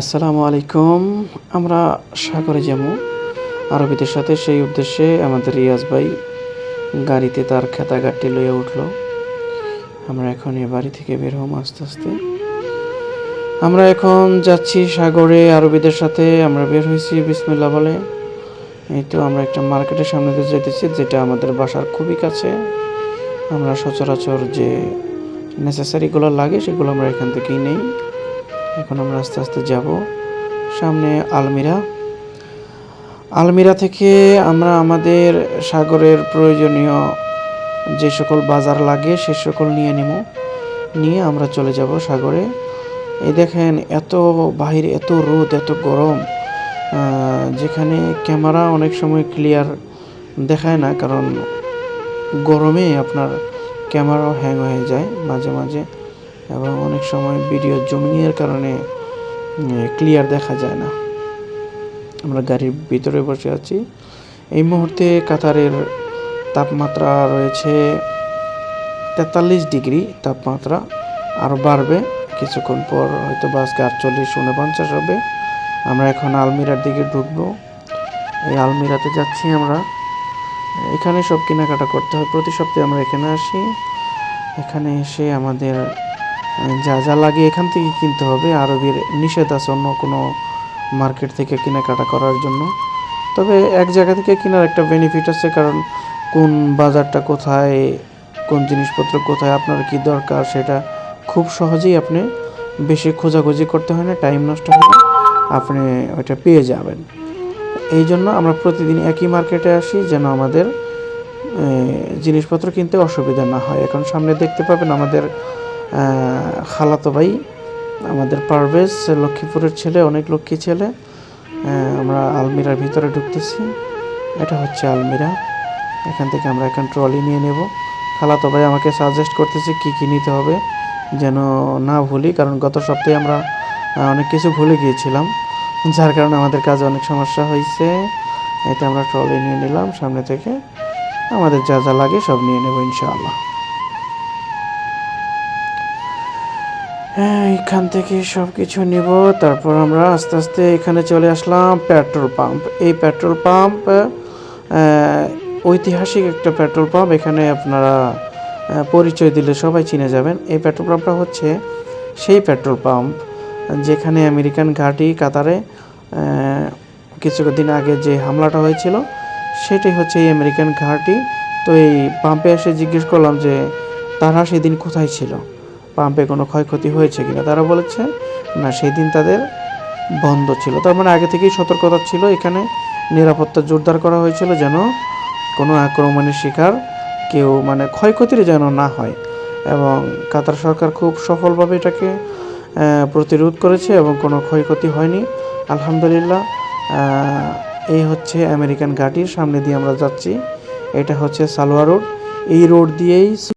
আসসালামু আলাইকুম। আমরা সাগরে যাবো আরবিদের সাথে, সেই উদ্দেশ্যে আমাদের রিয়াজ ভাই গাড়িতে তার খেতাগাড়টি লইয়া উঠলো। আমরা এখন এ বাড়ি থেকে বের হবো আস্তে আস্তে। আমরা এখন যাচ্ছি সাগরে আরবিদের সাথে। আমরা বের হয়েছি বিসমিল্লাহ বলে। এই তো আমরা একটা মার্কেটের সামনে দিয়ে যেতেছি, যেটা আমাদের বাসার খুবই কাছে। আমরা সচরাচর যে নেসেসারিগুলো লাগে সেগুলো আমরা এখান থেকেই নেই। এখন আমরা আস্তে আস্তে যাব। সামনে আলমিরা থেকে আমরা আমাদের সাগরের প্রয়োজনীয় যে সকল বাজার লাগে সে সকল নিয়ে আমরা চলে যাব সাগরে। এই দেখেন, এত বাহিরে এত রোদ, এত গরম, যেখানে ক্যামেরা অনেক সময় ক্লিয়ার দেখায় না, কারণ গরমে আপনার ক্যামেরাও হ্যাং হয়ে যায় মাঝে মাঝে, এবং অনেক সময় ভিডিও জুমিংয়ের কারণে ক্লিয়ার দেখা যায় না। আমরা গাড়ির ভিতরে বসে আছি। এই মুহূর্তে কাতারের তাপমাত্রা রয়েছে 43 ডিগ্রি তাপমাত্রা, আরও বাড়বে কিছুক্ষণ পর, হয়তো আজকে 48-49 হবে। আমরা এখন আলমিরার দিকে ঢুকবো। এই আলমিরাতে যাচ্ছি আমরা। এখানে সব কেনাকাটা করতে হয়, প্রতি সপ্তাহে আমরা এখানে আসি। এখানে এসে আমাদের যা যা লাগে এখান থেকে কিনতে হবে। আরবির নিষেধ আছে অন্য কোনো মার্কেট থেকে কেনাকাটা করার জন্য। তবে এক জায়গা থেকে কেনার একটা বেনিফিট আছে, কারণ কোন বাজারটা কোথায়, কোন জিনিসপত্র কোথায়, আপনার কি দরকার সেটা খুব সহজেই আপনি বেশি খোঁজাখুঁজি করতে হয় না, টাইম নষ্ট হয় না, আপনি ওইটা পেয়ে যাবেন। এই জন্য আমরা প্রতিদিন একই মার্কেটে আসি, যেন আমাদের জিনিসপত্র কিনতে অসুবিধা না হয়। এখন সামনে দেখতে পাবেন আমাদের খালাতো ভাই, আমাদের পারভেজ, লক্ষ্মীপুরের ছেলে, অনেক লক্ষ্মী ছেলে। আমরা আলমিরার ভিতরে ঢুকতেছি। এটা হচ্ছে আলমিরা। এখান থেকে আমরা এখন ট্রলি নিয়ে নেব। খালাতো ভাই আমাকে সাজেস্ট করতেছে কী নিতে হবে, যেন না ভুলি, কারণ গত সপ্তাহে আমরা অনেক কিছু ভুলে গিয়েছিলাম, যার কারণে আমাদের কাজে অনেক সমস্যা হয়েছে। এতে আমরা ট্রলি নিয়ে নিলাম। সামনে থেকে আমাদের যা যা লাগে সব নিয়ে নেব ইনশাআল্লাহ। এখান থেকে সব কিছু নিব। তারপর আমরা আস্তে আস্তে এখানে চলে আসলাম পেট্রোল পাম্প। এই পেট্রোল পাম্প ঐতিহাসিক একটা পেট্রোল পাম্প। এখানে আপনারা পরিচয় দিলে সবাই চিনে যাবেন। এই পেট্রোল পাম্পটা হচ্ছে সেই পেট্রোল পাম্প যেখানে আমেরিকান ঘাঁটি কাতারে কিছুদিন আগে যে হামলাটা হয়েছিল, সেটাই হচ্ছে এই আমেরিকান ঘাঁটি। তো এই পাম্পে এসে জিজ্ঞেস করলাম যে তারা সেদিন কোথায় ছিল, পাম্পে কোনো ক্ষয়ক্ষতি হয়েছে কিনা। তারা বলেছে না, সেই দিন তাদের বন্ধ ছিল। তার মানে আগে থেকেই সতর্কতা ছিল, এখানে নিরাপত্তা জোরদার করা হয়েছিল, যেন কোনো আক্রমণের শিকার কেউ, মানে ক্ষয়ক্ষতির যেন না হয়। এবং কাতার সরকার খুব সফলভাবে এটাকে প্রতিরোধ করেছে এবং কোনো ক্ষয়ক্ষতি হয়নি, আলহামদুলিল্লাহ। এই হচ্ছে আমেরিকান ঘাঁটির সামনে দিয়ে আমরা যাচ্ছি। এটা হচ্ছে সালোয়া রোড। এই রোড দিয়েই